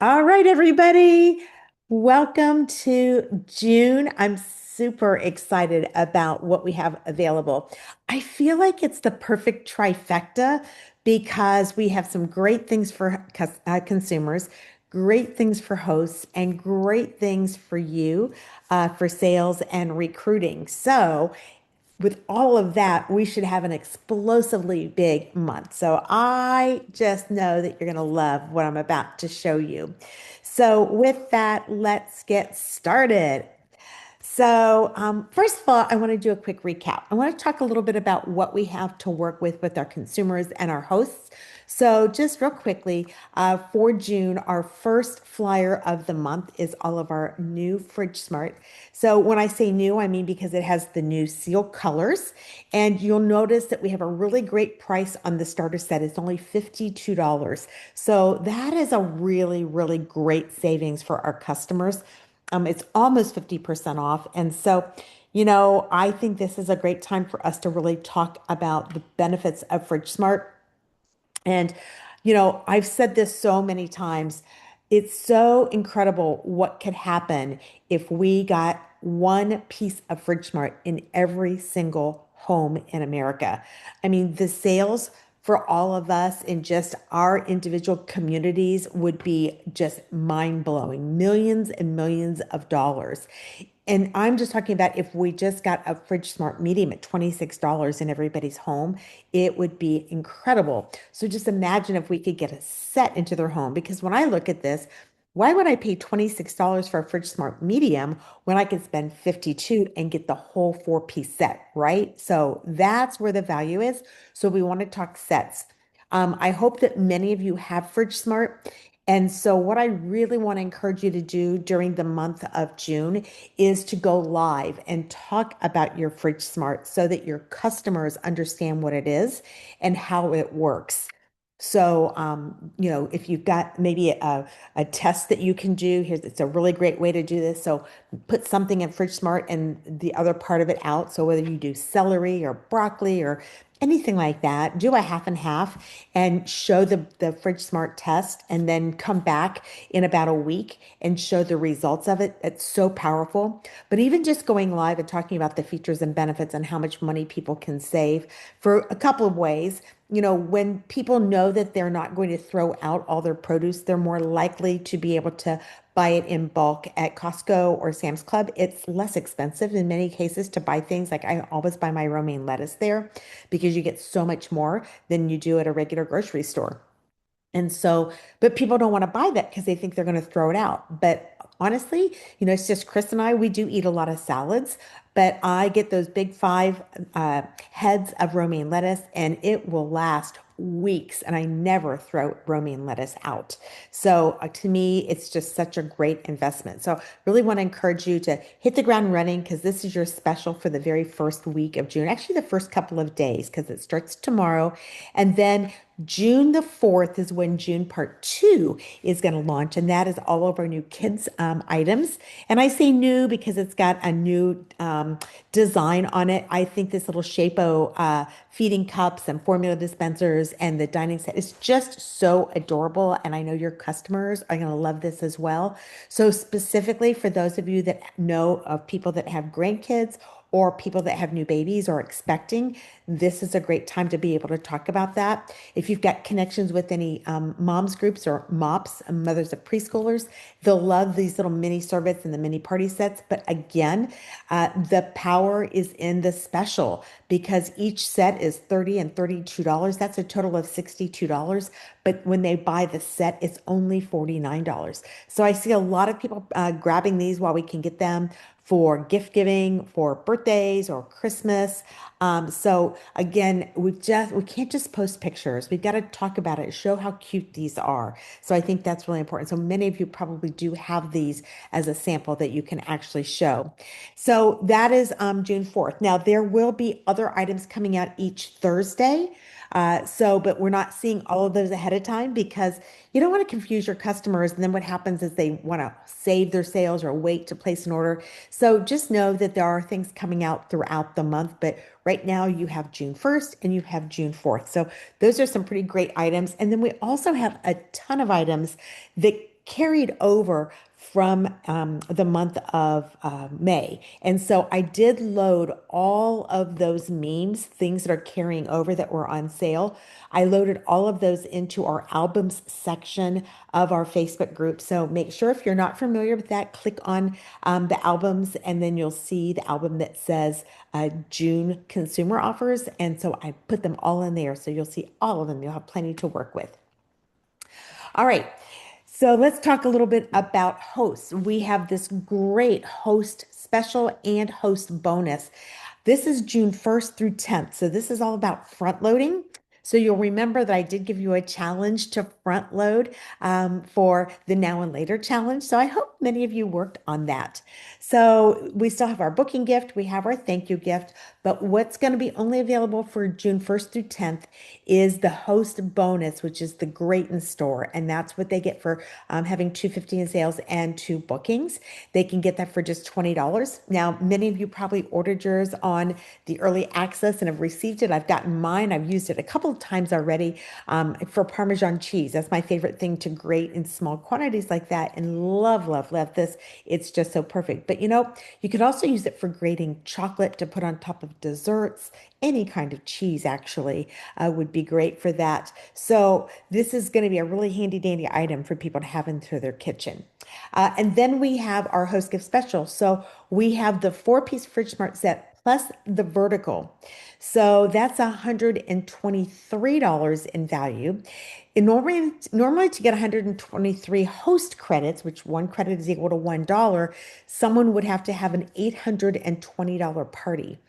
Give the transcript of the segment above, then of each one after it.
All right, everybody. Welcome to June. I'm super excited about what we have available. I feel like it's the perfect trifecta because we have some great things for consumers, great things for hosts, and great things for you for sales and recruiting. So, with all of that, we should have an explosively big month. So I just know that you're going to love what I'm about to show you. So with that, let's get started. First of all, I want to do a quick recap. I want to talk a little bit about what we have to work with our consumers and our hosts. So, just real quickly, for June, our first flyer of the month is all of our new Fridge Smart. So, when I say new, I mean because it has the new seal colors. And you'll notice that we have a really great price on the starter set. It's only $52. So, that is a really, really great savings for our customers. It's almost 50% off. And so, I think this is a great time for us to really talk about the benefits of Fridge Smart. And, I've said this so many times. It's so incredible what could happen if we got one piece of Fridge Smart in every single home in America. I mean, the sales for all of us in just our individual communities would be just mind blowing, millions and millions of dollars. And I'm just talking about if we just got a Fridge Smart Medium at $26 in everybody's home, it would be incredible. So just imagine if we could get a set into their home. Because when I look at this, why would I pay $26 for a Fridge Smart Medium when I could spend 52 and get the whole four-piece set, right? So that's where the value is. So we want to talk sets. I hope that many of you have Fridge Smart. And so, what I really want to encourage you to do during the month of June is to go live and talk about your Fridge Smart so that your customers understand what it is and how it works. So, if you've got maybe a test that you can do, it's a really great way to do this. So, put something in Fridge Smart and the other part of it out. So, whether you do celery or broccoli or anything like that, do a half and half and show the Fridge Smart test and then come back in about a week and show the results of it. It's so powerful. But even just going live and talking about the features and benefits and how much money people can save for a couple of ways. When people know that they're not going to throw out all their produce, they're more likely to be able to buy it in bulk at Costco or Sam's Club. It's less expensive in many cases to buy things. Like I always buy my romaine lettuce there because you get so much more than you do at a regular grocery store. And so, but people don't want to buy that because they think they're going to throw it out. But honestly, it's just Chris and I, we do eat a lot of salads, but I get those big five heads of romaine lettuce and it will last weeks and I never throw romaine lettuce out. So to me, it's just such a great investment. So really want to encourage you to hit the ground running because this is your special for the very first week of June, actually the first couple of days because it starts tomorrow. And then June the 4th is when June Part 2 is going to launch, and that is all of our new kids' items. And I say new because it's got a new design on it. I think this little Shapeo feeding cups and formula dispensers and the dining set is just so adorable. And I know your customers are going to love this as well. So, specifically for those of you that know of people that have grandkids or people that have new babies or expecting, this is a great time to be able to talk about that. If you've got connections with any moms groups or MOPS, mothers of preschoolers, they'll love these little mini serviettes and the mini party sets. But again, the power is in the special because each set is $30 and $32. That's a total of $62. But when they buy the set, it's only $49. So I see a lot of people grabbing these while we can get them for gift giving, for birthdays or Christmas. So again, we can't just post pictures. We've got to talk about it, show how cute these are. So I think that's really important. So many of you probably do have these as a sample that you can actually show. So that is June 4th. Now there will be other items coming out each Thursday. But we're not seeing all of those ahead of time because you don't want to confuse your customers. And then what happens is they want to save their sales or wait to place an order. So just know that there are things coming out throughout the month, but right now you have June 1st and you have June 4th. So those are some pretty great items. And then we also have a ton of items that carried over from the month of May. And so I did load all of those memes, things that are carrying over that were on sale. I loaded all of those into our albums section of our Facebook group. So make sure if you're not familiar with that, click on the albums, and then you'll see the album that says June consumer offers. And so I put them all in there. So you'll see all of them. You'll have plenty to work with. All right. So let's talk a little bit about hosts. We have this great host special and host bonus. This is June 1st through 10th. So this is all about front loading. So you'll remember that I did give you a challenge to front load for the Now and Later challenge. So I hope many of you worked on that. So we still have our booking gift, we have our thank you gift, but what's going to be only available for June 1st through 10th is the host bonus, which is the Great in Store. And that's what they get for having 250 in sales and 2 bookings. They can get that for just $20. Now, many of you probably ordered yours on the early access and have received it. I've gotten mine. I've used it a couple of times already for Parmesan cheese. That's my favorite thing to grate in small quantities like that, and love, love, love this. It's just so perfect. But you could also use it for grating chocolate to put on top of desserts. Any kind of cheese actually would be great for that. So this is going to be a really handy dandy item for people to have into their kitchen. And then we have our host gift special. So we have the 4-piece Fridge Smart set plus the vertical. So that's $123 in value. And normally to get 123 host credits, which one credit is equal to $1, someone would have to have an $820 party.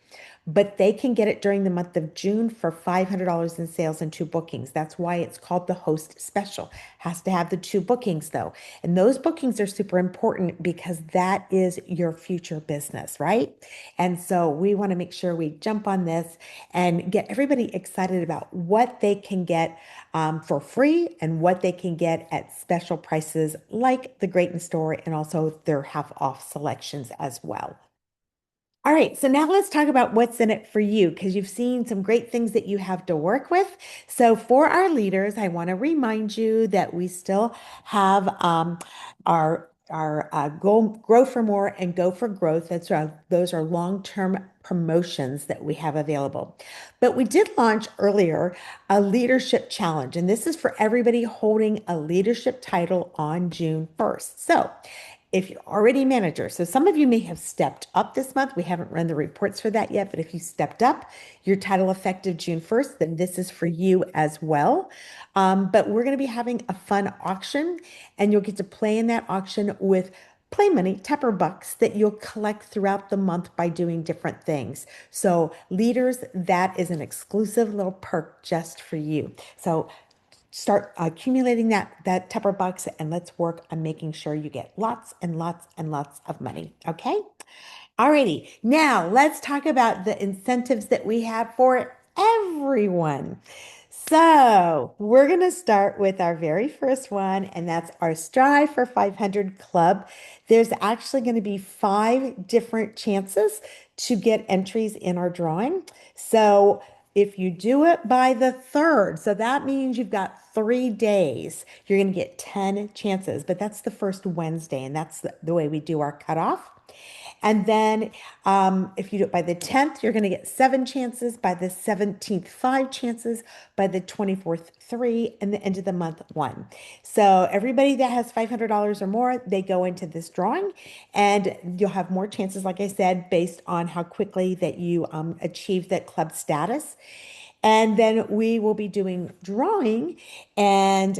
But they can get it during the month of June for $500 in sales and 2 bookings. That's why it's called the host special. Has to have the 2 bookings though. And those bookings are super important because that is your future business, right? And so we want to make sure we jump on this and get everybody excited about what they can get for free and what they can get at special prices like the Great in Store, and also their half off selections as well. All right, so now let's talk about what's in it for you, because you've seen some great things that you have to work with. So for our leaders, I want to remind you that we still have our grow for more and go for growth. Those are long-term promotions that we have available. But we did launch earlier a leadership challenge, and this is for everybody holding a leadership title on June 1st. So if you're already a manager, so some of you may have stepped up this month. We haven't run the reports for that yet, but if you stepped up, your title effective June 1st, then this is for you as well. But we're going to be having a fun auction, and you'll get to play in that auction with play money, Tepper bucks that you'll collect throughout the month by doing different things. So leaders, that is an exclusive little perk just for you. So start accumulating that Tupper bucks, and let's work on making sure you get lots and lots and lots of money. Okay. Alrighty. Now let's talk about the incentives that we have for everyone. So we're going to start with our very first one, and that's our Strive for 500 Club. There's actually going to be 5 different chances to get entries in our drawing. So if you do it by the 3rd, so that means you've got 3 days, you're going to get 10 chances, but that's the first Wednesday, and that's the way we do our cutoff. And then if you do it by the 10th, you're going to get 7 chances, by the 17th, 5 chances, by the 24th, 3, and the end of the month, 1. So everybody that has $500 or more, they go into this drawing, and you'll have more chances, like I said, based on how quickly that you achieve that club status. And then we will be doing drawing, and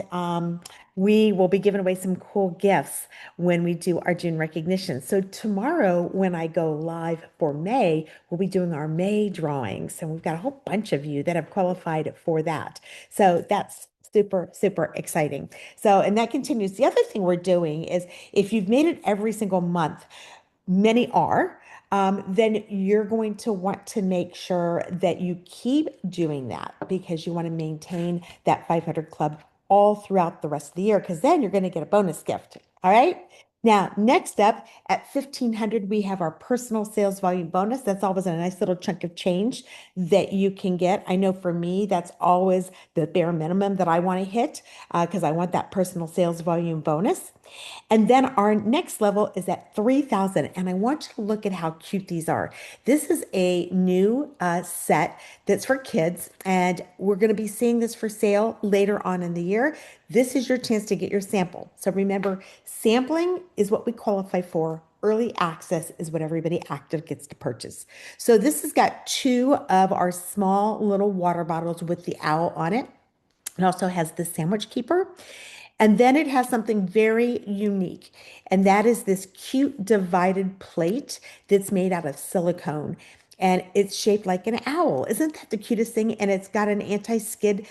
we will be giving away some cool gifts when we do our June recognition. So tomorrow, when I go live for May, we'll be doing our May drawings. And we've got a whole bunch of you that have qualified for that. So that's super, super exciting. So, and that continues. The other thing we're doing is if you've made it every single month, many are, then you're going to want to make sure that you keep doing that, because you want to maintain that 500 club all throughout the rest of the year, because then you're going to get a bonus gift. All right. Now, next up at 1500, we have our personal sales volume bonus. That's always a nice little chunk of change that you can get. I know for me, that's always the bare minimum that I want to hit because I want that personal sales volume bonus. And then our next level is at 3000. And I want you to look at how cute these are. This is a new set that's for kids, and we're going to be seeing this for sale later on in the year. This is your chance to get your sample. So remember, sampling is what we qualify for. Early access is what everybody active gets to purchase. So this has got two of our small little water bottles with the owl on it. It also has the sandwich keeper. And then it has something very unique, and that is this cute divided plate that's made out of silicone. And it's shaped like an owl. Isn't that the cutest thing? And it's got an anti-skid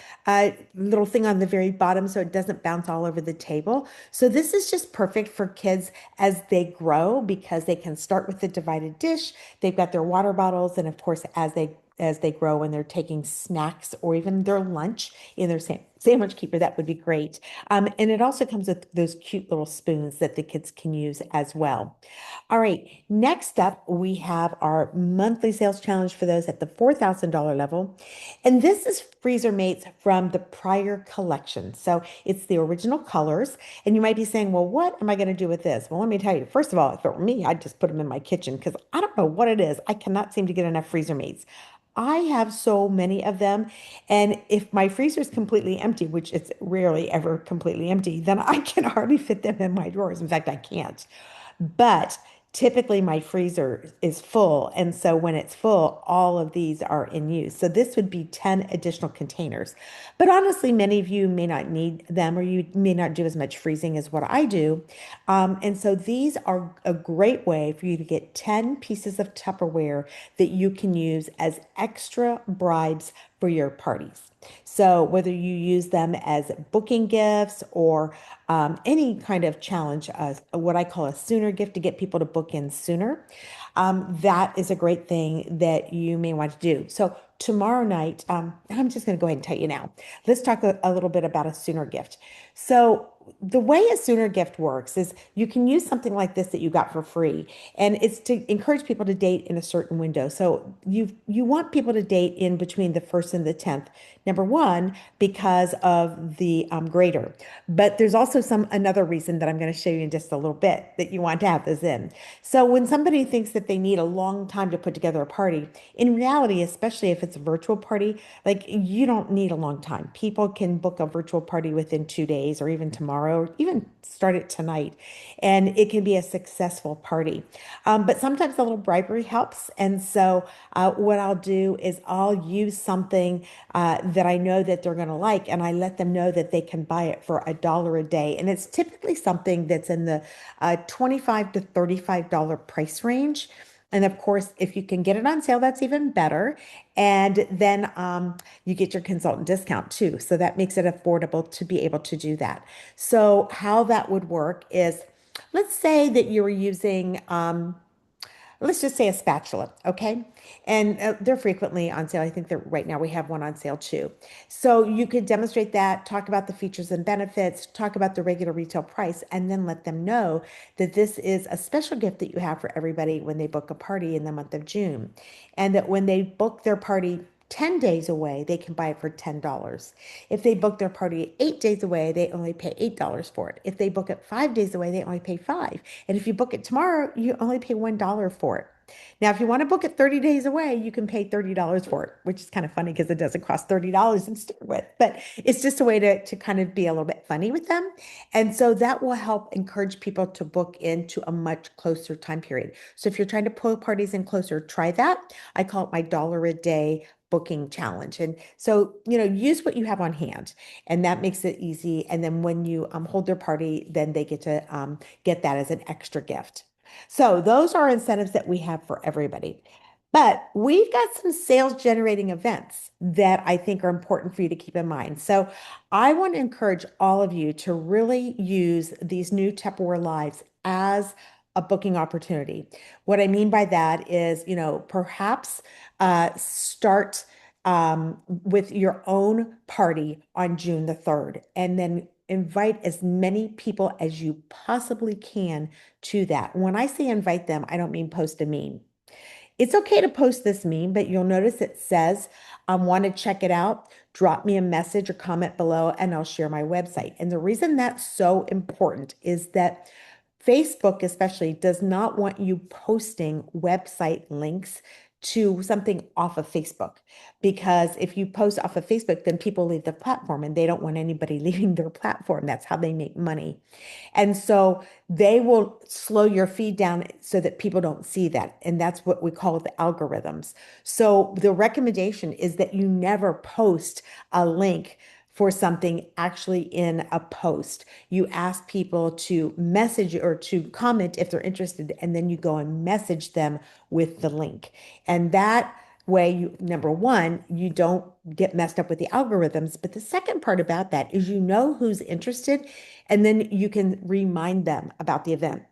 little thing on the very bottom so it doesn't bounce all over the table. So this is just perfect for kids as they grow because they can start with the divided dish. They've got their water bottles, and of course, as they grow and they're taking snacks or even their lunch in their sandwich keeper, that would be great. And it also comes with those cute little spoons that the kids can use as well. All right, next up, we have our monthly sales challenge for those at the $4,000 level. And this is freezer mates from the prior collection. So it's the original colors. And you might be saying, well, what am I going to do with this? Well, let me tell you, first of all, if it were me, I'd just put them in my kitchen because I don't know what it is. I cannot seem to get enough freezer mates. I have so many of them. And if my freezer is completely empty, which it's rarely ever completely empty, then I can hardly fit them in my drawers. In fact, I can't. But typically my freezer is full. And so when it's full, all of these are in use. So this would be 10 additional containers. But honestly, many of you may not need them or you may not do as much freezing as what I do. And so these are a great way for you to get 10 pieces of Tupperware that you can use as extra bribes for your parties. So whether you use them as booking gifts or any kind of challenge, what I call a sooner gift to get people to book in sooner, that is a great thing that you may want to do. So tomorrow night, I'm just going to go ahead and tell you now. Let's talk a little bit about a sooner gift. So the way a sooner gift works is you can use something like this that you got for free, and it's to encourage people to date in a certain window. So you want people to date in between the 1st and the 10th. Number one, because of the grader. But there's also another reason that I'm going to show you in just a little bit that you want to have this in. So when somebody thinks that they need a long time to put together a party, in reality, especially if it's a virtual party, like you don't need a long time. People can book a virtual party within 2 days or even tomorrow, or even start it tonight, and it can be a successful party. But sometimes a little bribery helps. And so what I'll do is I'll use something that I know that they're going to like, and I let them know that they can buy it for $1 a day. And it's typically something that's in the $25 to $35 price range. And of course, if you can get it on sale, that's even better. And then you get your consultant discount too. So that makes it affordable to be able to do that. So how that would work is, let's say that you were using let's just say a spatula, okay? And they're frequently on sale. I think that right now we have one on sale too. So you could demonstrate that, talk about the features and benefits, talk about the regular retail price, and then let them know that this is a special gift that you have for everybody when they book a party in the month of June. And that when they book their party 10 days away, they can buy it for $10. If they book their party 8 days away, they only pay $8 for it. If they book it 5 days away, they only pay 5. And if you book it tomorrow, you only pay $1 for it. Now, if you want to book it 30 days away, you can pay $30 for it, which is kind of funny because it doesn't cost $30 to start with. But it's just a way to kind of be a little bit funny with them. And so that will help encourage people to book into a much closer time period. So if you're trying to pull parties in closer, try that. I call it my dollar a day booking challenge. And so, use what you have on hand, and that makes it easy. And then when you hold their party, then they get to get that as an extra gift. So those are incentives that we have for everybody. But we've got some sales generating events that I think are important for you to keep in mind. So I want to encourage all of you to really use these new Tupperware Lives as a booking opportunity. What I mean by that is, perhaps start with your own party on June the 3rd, and then invite as many people as you possibly can to that. When I say invite them, I don't mean post a meme. It's okay to post this meme, but you'll notice it says, want to check it out, drop me a message or comment below, and I'll share my website. And the reason that's so important is that Facebook, especially, does not want you posting website links to something off of Facebook. Because if you post off of Facebook, then people leave the platform and they don't want anybody leaving their platform. That's how they make money. And so they will slow your feed down so that people don't see that. And that's what we call the algorithms. So the recommendation is that you never post a link for something actually in a post. You ask people to message or to comment if they're interested, and then you go and message them with the link. And that way, you, number one, you don't get messed up with the algorithms. But the second part about that is you know who's interested, and then you can remind them about the event.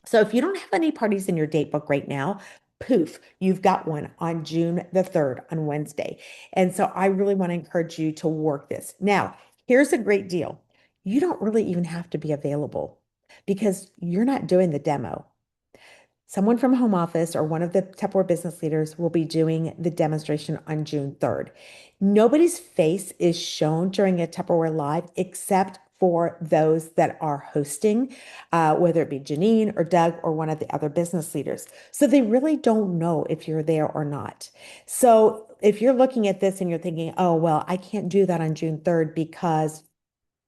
So if you don't have any parties in your date book right now, poof, you've got one on June the 3rd on Wednesday. And so I really want to encourage you to work this. Now, here's a great deal. You don't really even have to be available because you're not doing the demo. Someone from home office or one of the Tupperware business leaders will be doing the demonstration on June 3rd. Nobody's face is shown during a Tupperware Live except for those that are hosting, whether it be Janine or Doug or one of the other business leaders. So they really don't know if you're there or not. So if you're looking at this and you're thinking, oh, well, I can't do that on June 3rd because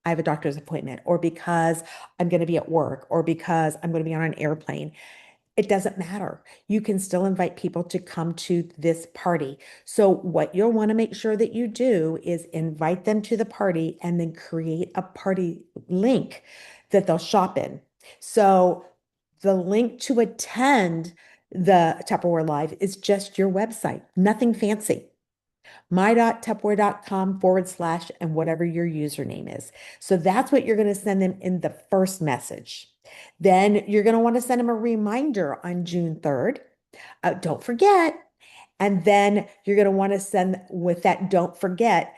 I have a doctor's appointment, or because I'm going to be at work, or because I'm going to be on an airplane, it doesn't matter. You can still invite people to come to this party. So what you'll want to make sure that you do is invite them to the party and then create a party link that they'll shop in. So the link to attend the Tupperware Live is just your website, nothing fancy. My.tupperware.com/, and whatever your username is. So that's what you're going to send them in the first message. Then you're going to want to send them a reminder on June 3rd. Don't forget. And then you're going to want to send with that don't forget,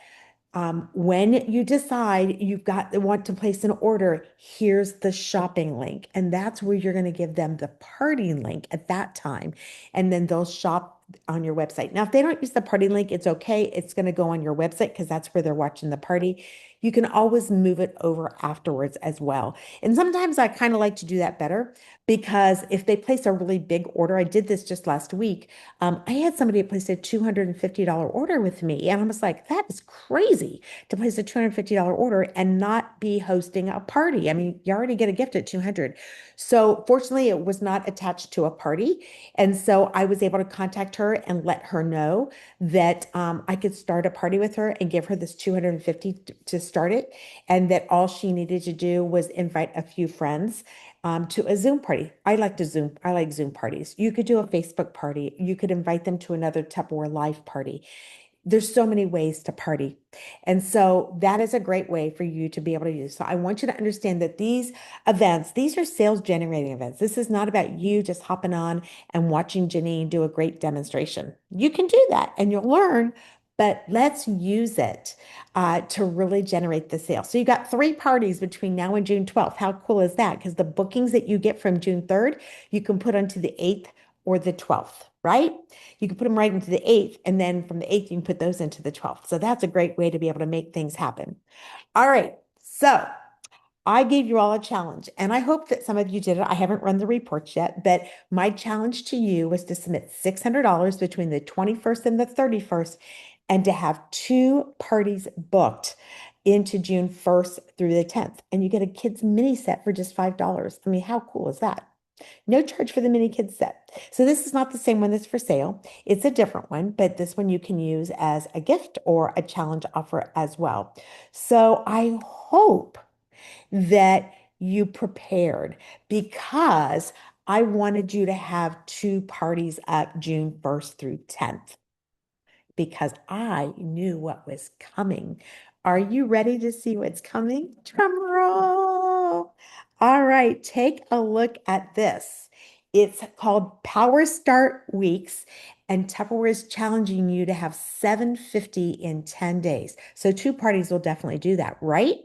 when you decide you've got want to place an order, here's the shopping link. And that's where you're going to give them the party link at that time. And then they'll shop on your website. Now, if they don't use the party link, it's okay. It's going to go on your website because that's where they're watching the party. You can always move it over afterwards as well. And sometimes I kind of like to do that better because if they place a really big order, I did this just last week. I had somebody place a $250 order with me, and I was like, that is crazy to place a $250 order and not be hosting a party. I mean, you already get a gift at 200. So fortunately, it was not attached to a party. And so I was able to contact her and let her know that I could start a party with her and give her this 250 to start it, and that all she needed to do was invite a few friends to a Zoom party. I like Zoom parties. You could do a Facebook party. You could invite them to another Tupperware Live party. There's so many ways to party. And so that is a great way for you to be able to use. So I want you to understand that these events, these are sales generating events. This is not about you just hopping on and watching Janine do a great demonstration. You can do that and you'll learn, but let's use it to really generate the sale. So you got 3 parties between now and June 12th. How cool is that? Because the bookings that you get from June 3rd, you can put onto the 8th or the 12th, right? You can put them right into the 8th, and then from the 8th, you can put those into the 12th. So that's a great way to be able to make things happen. All right. So I gave you all a challenge, and I hope that some of you did it. I haven't run the reports yet, but my challenge to you was to submit $600 between the 21st and the 31st, and to have 2 parties booked into June 1st through the 10th. And you get a kids mini set for just $5. I mean, how cool is that? No charge for the mini kids set. So this is not the same one that's for sale. It's a different one, but this one you can use as a gift or a challenge offer as well. So I hope that you prepared, because I wanted you to have 2 parties up June 1st through 10th because I knew what was coming. Are you ready to see what's coming? Drum roll. All right, take a look at this. It's called Power Start Weeks, and Tupperware is challenging you to have 750 in 10 days. So two parties will definitely do that, right?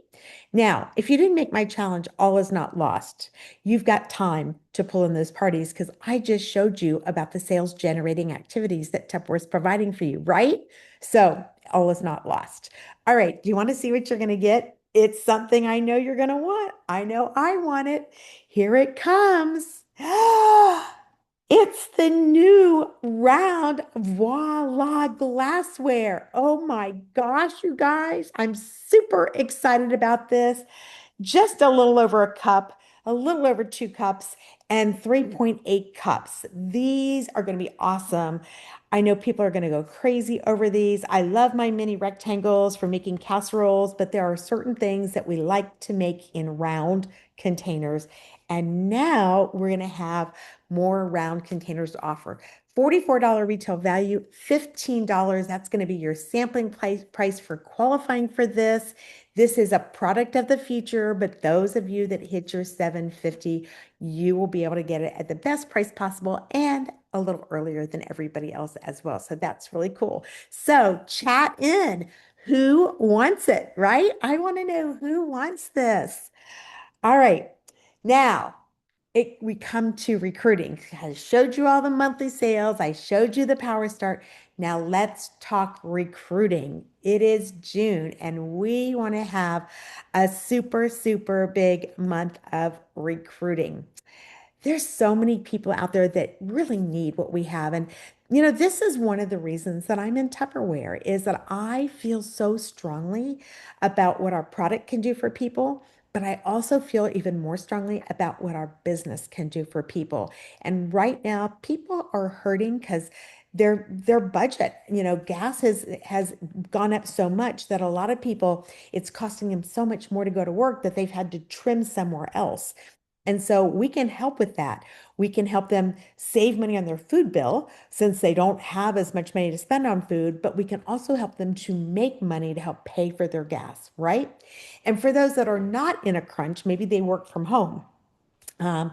Now, if you didn't make my challenge, all is not lost. You've got time to pull in those parties because I just showed you about the sales generating activities that Tupperware is providing for you, right? So all is not lost. All right, do you want to see what you're going to get? It's something I know you're going to want. I know I want it. Here it comes. It's the new round Voila glassware. Oh my gosh, you guys, I'm super excited about this. Just a little over a cup, a little over 2 cups, and 3.8 cups. These are going to be awesome. I know people are going to go crazy over these. I love my mini rectangles for making casseroles, but there are certain things that we like to make in round containers. And now we're going to have more round containers to offer. $44 retail value, $15. That's going to be your sampling price for qualifying for this. This is a product of the future, but those of you that hit your 750, you will be able to get it at the best price possible and a little earlier than everybody else as well. So that's really cool. So chat in. Who wants it, right? I want to know who wants this. All right. Now, we come to recruiting. I showed you all the monthly sales. I showed you the Power Start. Now let's talk recruiting. It is June and we want to have a super, super big month of recruiting. There's so many people out there that really need what we have. And, this is one of the reasons that I'm in Tupperware is that I feel so strongly about what our product can do for people, but I also feel even more strongly about what our business can do for people. And right now, people are hurting because their budget, gas has gone up so much that a lot of people, it's costing them so much more to go to work that they've had to trim somewhere else. And so we can help with that. We can help them save money on their food bill since they don't have as much money to spend on food, but we can also help them to make money to help pay for their gas, right? And for those that are not in a crunch, maybe they work from home. Um,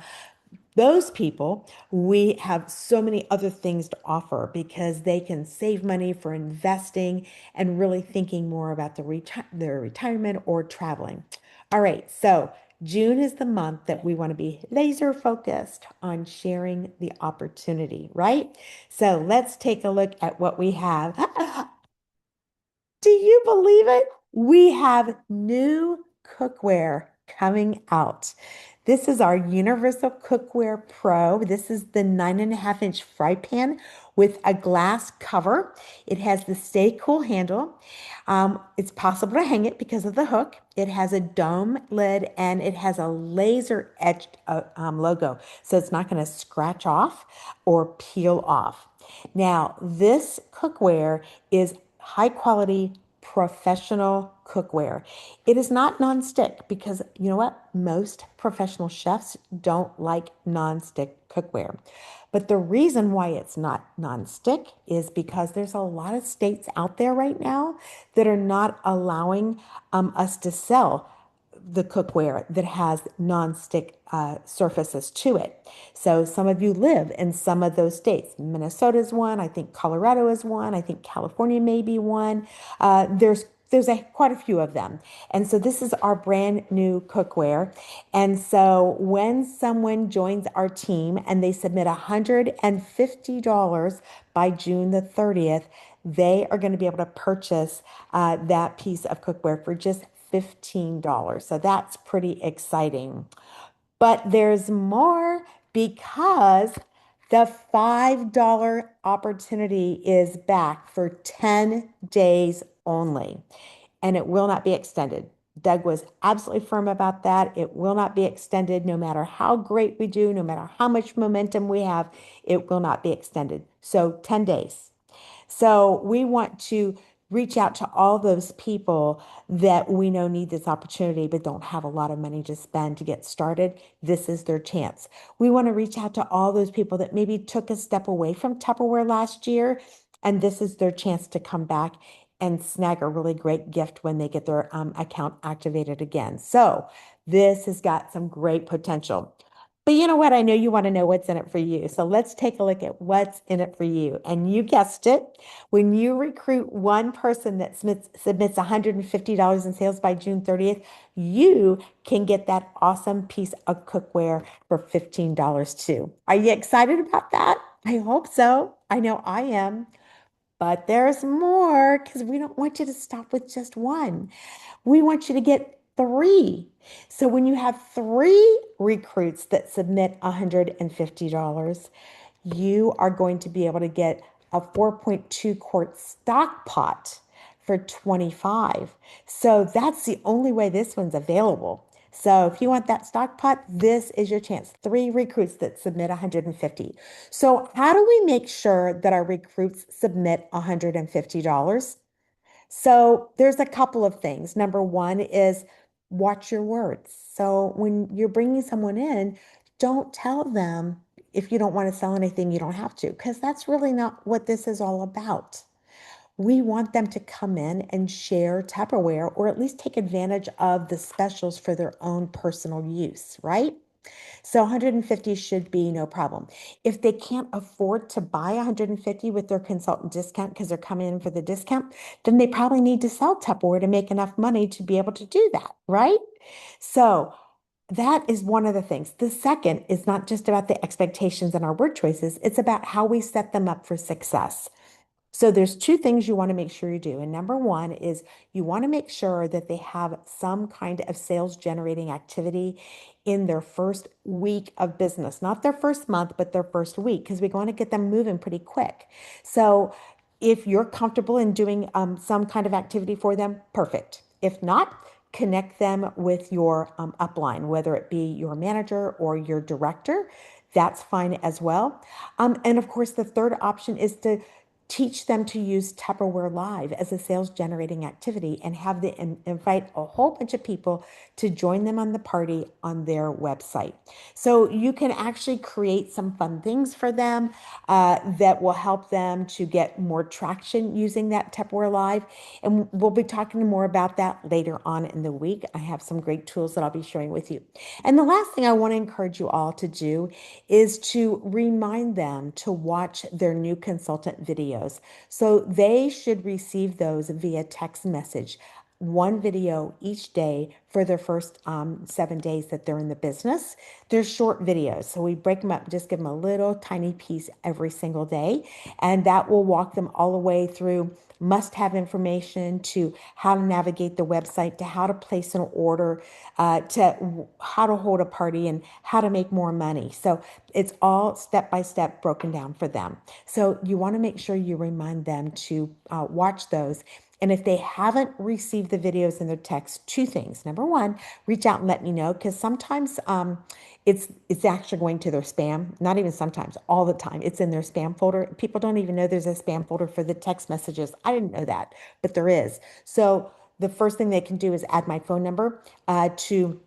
those people, we have so many other things to offer because they can save money for investing and really thinking more about their retirement or traveling. All right, so June is the month that we want to be laser focused on sharing the opportunity, right? So let's take a look at what we have. Do you believe it? We have new cookware coming out. This is our Universal Cookware Pro. This is the 9.5-inch fry pan with a glass cover. It has the Stay Cool handle. It's possible to hang it because of the hook. It has a dome lid and it has a laser etched logo. So it's not going to scratch off or peel off. Now, this cookware is high quality professional cookware. It is not nonstick because you know what? Most professional chefs don't like nonstick cookware. But the reason why it's not nonstick is because there's a lot of states out there right now that are not allowing us to sell the cookware that has nonstick surfaces to it. So some of you live in some of those states. Minnesota is one. I think Colorado is one. I think California may be one. There's quite a few of them. And so this is our brand new cookware. And so when someone joins our team and they submit $150 by June the 30th, they are going to be able to purchase that piece of cookware for just $15. So that's pretty exciting. But there's more because the $5 opportunity is back for 10 days only, and it will not be extended. Doug was absolutely firm about that. It will not be extended no matter how great we do, no matter how much momentum we have, it will not be extended. So 10 days. So we want to reach out to all those people that we know need this opportunity but don't have a lot of money to spend to get started. This is their chance. We want to reach out to all those people that maybe took a step away from Tupperware last year, and this is their chance to come back and snag a really great gift when they get their account activated again. So this has got some great potential. But you know what? I know you want to know what's in it for you. So let's take a look at what's in it for you. And you guessed it. When you recruit one person that submits $150 in sales by June 30th, you can get that awesome piece of cookware for $15 too. Are you excited about that? I hope so. I know I am. But there's more because we don't want you to stop with just one. We want you to get three. So when you have three recruits that submit $150, you are going to be able to get a 4.2 quart stock pot for 25. So that's the only way this one's available. So if you want that stock pot, this is your chance. Three recruits that submit 150. So how do we make sure that our recruits submit $150? So there's a couple of things. Number one is watch your words. So when you're bringing someone in, don't tell them if you don't want to sell anything, you don't have to, because that's really not what this is all about. We want them to come in and share Tupperware or at least take advantage of the specials for their own personal use, right? So 150 should be no problem. If they can't afford to buy 150 with their consultant discount because they're coming in for the discount, then they probably need to sell Tupperware to make enough money to be able to do that, right? So that is one of the things. The second is not just about the expectations and our word choices, it's about how we set them up for success. So there's two things you want to make sure you do. And number one is you want to make sure that they have some kind of sales generating activity in their first week of business, not their first month, but their first week, because we want to get them moving pretty quick. So if you're comfortable in doing some kind of activity for them, perfect. If not, connect them with your upline, whether it be your manager or your director. That's fine as well. And of course, the third option is to teach them to use Tupperware Live as a sales generating activity and have them invite a whole bunch of people to join them on the party on their website. So you can actually create some fun things for them that will help them to get more traction using that Tupperware Live. And we'll be talking more about that later on in the week. I have some great tools that I'll be sharing with you. And the last thing I want to encourage you all to do is to remind them to watch their new consultant videos. So they should receive those via text message, one video each day for their first 7 days that they're in the business. They're short videos. So we break them up, just give them a little tiny piece every single day. And that will walk them all the way through must have information to how to navigate the website, to how to place an order, to how to hold a party and how to make more money. So it's all step by step broken down for them. So you want to make sure you remind them to watch those. And if they haven't received the videos in their text, two things. Number one, reach out and let me know because sometimes it's actually going to their spam. Not even sometimes, all the time. It's in their spam folder. People don't even know there's a spam folder for the text messages. I didn't know that, but there is. So the first thing they can do is add my phone number to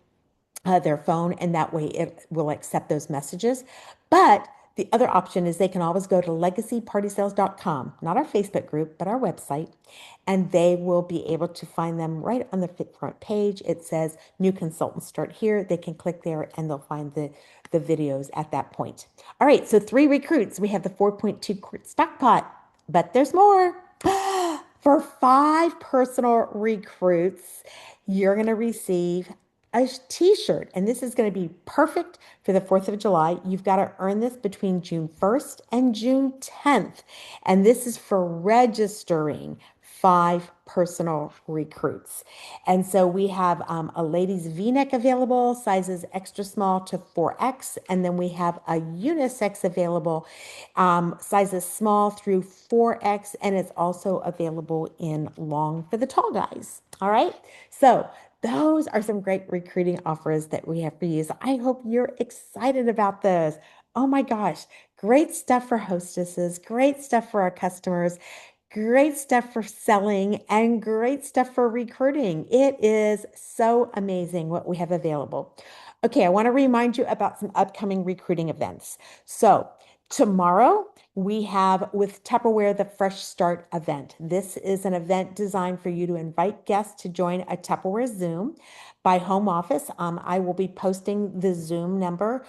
their phone, and that way it will accept those messages. But the other option is they can always go to legacypartysales.com, not our Facebook group, but our website, and they will be able to find them right on the front page. It says new consultants start here. They can click there and they'll find the videos at that point. All right, so three recruits. We have the 4.2 quart stock pot, but there's more. For five personal recruits, you're going to receive a t-shirt, and this is going to be perfect for the 4th of July. You've got to earn this between June 1st and June 10th. And this is for registering five personal recruits. And so we have a ladies V-neck available, sizes extra small to 4X. And then we have a unisex available, sizes small through 4X. And it's also available in long for the tall guys. All right. So those are some great recruiting offers that we have for you. So I hope you're excited about those. Oh my gosh, great stuff for hostesses, great stuff for our customers, great stuff for selling, and great stuff for recruiting. It is so amazing what we have available. Okay, I want to remind you about some upcoming recruiting events. So tomorrow, we have with Tupperware the Fresh Start event. This is an event designed for you to invite guests to join a Tupperware Zoom by home office. I will be posting the Zoom number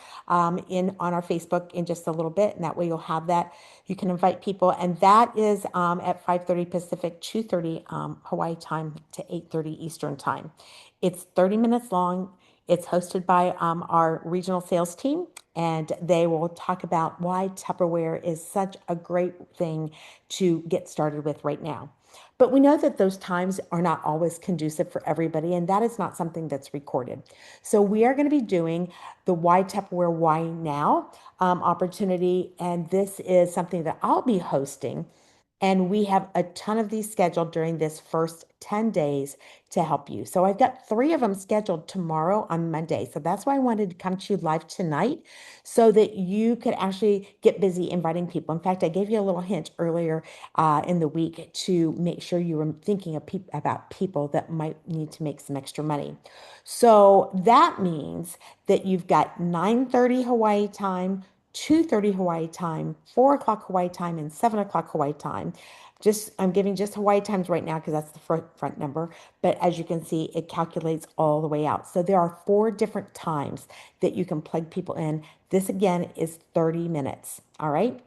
in on our Facebook in just a little bit, and that way you'll have that. You can invite people, and that is at 5:30 Pacific, 2:30 Hawaii time to 8:30 Eastern time. It's 30 minutes long. It's hosted by our regional sales team, and they will talk about why Tupperware is such a great thing to get started with right now. But we know that those times are not always conducive for everybody, and that is not something that's recorded. So we are going to be doing the Why Tupperware Why Now opportunity, and this is something that I'll be hosting. And we have a ton of these scheduled during this first 10 days to help you. So I've got three of them scheduled tomorrow on Monday. So that's why I wanted to come to you live tonight so that you could actually get busy inviting people. In fact, I gave you a little hint earlier in the week to make sure you were thinking of about people that might need to make some extra money. So that means that you've got 9:30 Hawaii time, 2:30 Hawaii time, 4 o'clock Hawaii time, and 7 o'clock Hawaii time. Just I'm giving just Hawaii times right now because that's the front number. But as you can see, it calculates all the way out. So there are four different times that you can plug people in. This again is 30 minutes. All right.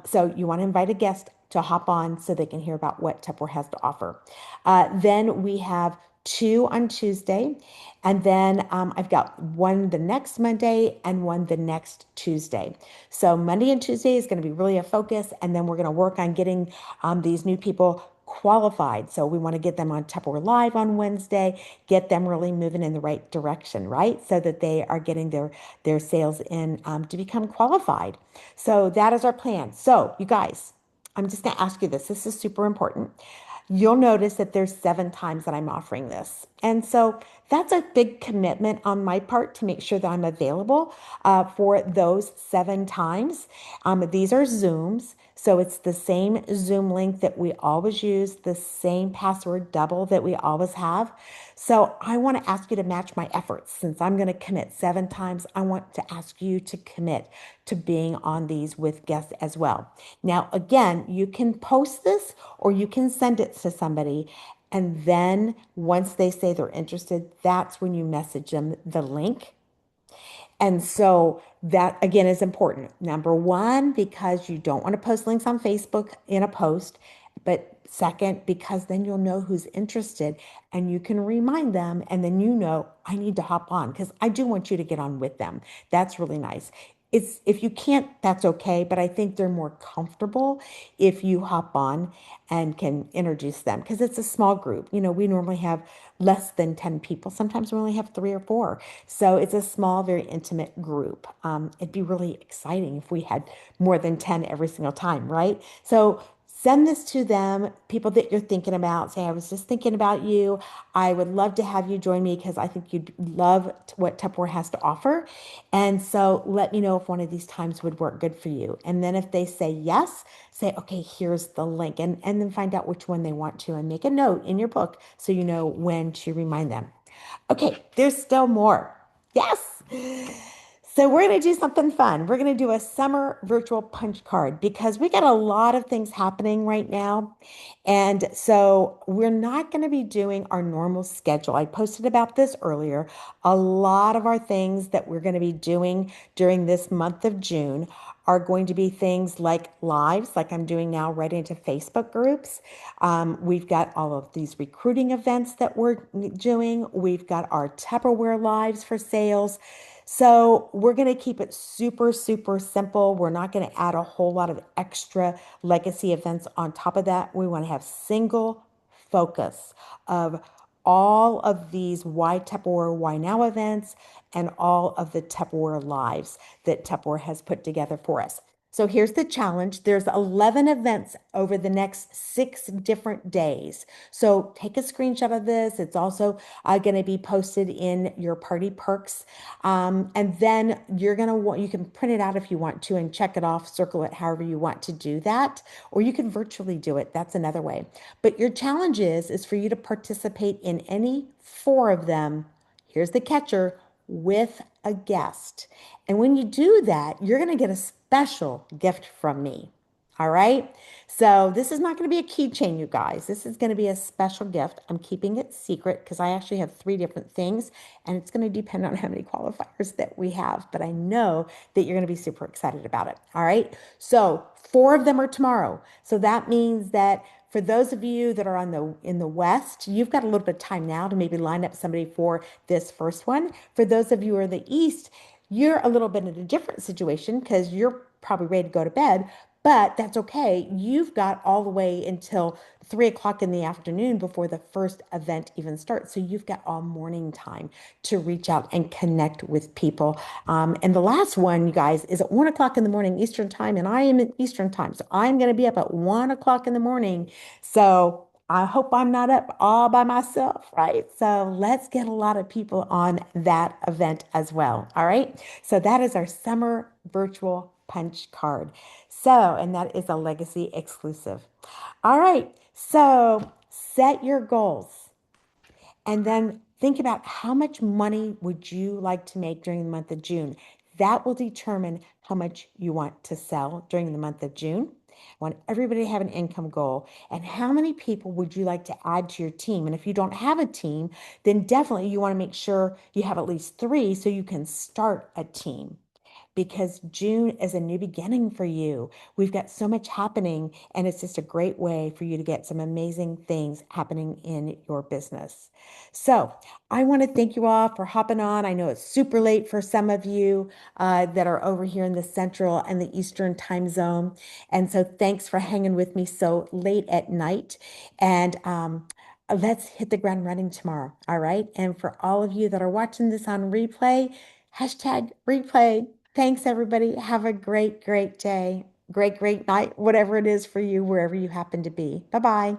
So you want to invite a guest to hop on so they can hear about what Tupperware has to offer. Then we have two on Tuesday. And then I've got one the next Monday and one the next Tuesday. So Monday and Tuesday is going to be really a focus. And then we're going to work on getting these new people qualified. So we want to get them on Tupperware Live on Wednesday, get them really moving in the right direction, right? So that they are getting their sales in to become qualified. So that is our plan. So you guys, I'm just going to ask you this. This is super important. You'll notice that there's 7 times that I'm offering this. And so that's a big commitment on my part to make sure that I'm available for those 7 times. These are Zooms. So it's the same Zoom link that we always use, the same password double that we always have. So I want to ask you to match my efforts. Since I'm going to commit 7 times, I want to ask you to commit to being on these with guests as well. Now, again, you can post this or you can send it to somebody. And then once they say they're interested, that's when you message them the link. And so that again is important. Number one, because you don't want to post links on Facebook in a post, but second, because then you'll know who's interested and you can remind them. And then you know, I need to hop on because I do want you to get on with them. That's really nice. It's if you can't, that's okay. But I think they're more comfortable if you hop on and can introduce them because it's a small group. You know, we normally have less than 10 people. Sometimes we only have 3 or 4. So it's a small, very intimate group. It'd be really exciting if we had more than 10 every single time, right? So send this to them, people that you're thinking about. Say, I was just thinking about you. I would love to have you join me because I think you'd love what Tupperware has to offer. And so let me know if one of these times would work good for you. And then if they say yes, say, okay, here's the link. And then find out which one they want to and make a note in your book so you know when to remind them. Okay, there's still more. Yes. So we're going to do something fun. We're going to do a summer virtual punch card because we got a lot of things happening right now. And so we're not going to be doing our normal schedule. I posted about this earlier. A lot of our things that we're going to be doing during this month of June are going to be things like lives, like I'm doing now right into Facebook groups. We've got all of these recruiting events that we're doing. We've got our Tupperware lives for sales. So we're going to keep it super, super simple. We're not going to add a whole lot of extra legacy events on top of that. We want to have single focus of all of these Why Tupperware, Why Now events and all of the Tupperware lives that Tupperware has put together for us. So here's the challenge. There's 11 events over the next 6 different days. So take a screenshot of this. It's also going to be posted in your party perks. And then you're going to want, you can print it out if you want to and check it off, circle it however you want to do that. Or you can virtually do it. That's another way. But your challenge is for you to participate in any 4 of them. Here's the catcher, with a guest. And when you do that, you're going to get a special gift from me. All right. So this is not going to be a keychain, you guys. This is going to be a special gift. I'm keeping it secret because I actually have three different things, and it's going to depend on how many qualifiers that we have. But I know that you're going to be super excited about it. All right. So four of them are tomorrow. So that means that for those of you that are on the in the West, you've got a little bit of time now to maybe line up somebody for this first one. For those of you who are in the East, you're a little bit in a different situation because you're probably ready to go to bed, but that's okay. You've got all the way until 3 o'clock in the afternoon before the first event even starts. So you've got all morning time to reach out and connect with people. And the last one, you guys, is at 1 o'clock in the morning Eastern time, and I am in Eastern time. So I'm going to be up at 1 o'clock in the morning. So I hope I'm not up all by myself, right? So let's get a lot of people on that event as well. All right. So that is our summer virtual punch card. So, and that is a legacy exclusive. All right. So set your goals and then think about how much money would you like to make during the month of June. That will determine how much you want to sell during the month of June. I want everybody to have an income goal. And how many people would you like to add to your team? And if you don't have a team, then definitely you want to make sure you have at least three so you can start a team because June is a new beginning for you. We've got so much happening, and it's just a great way for you to get some amazing things happening in your business. So, I want to thank you all for hopping on. I know it's super late for some of you that are over here in the Central and the Eastern time zone. And so, thanks for hanging with me so late at night. And let's hit the ground running tomorrow. All right. And for all of you that are watching this on replay, hashtag replay. Thanks, everybody. Have a great, great day. Great, great night, whatever it is for you, wherever you happen to be. Bye bye.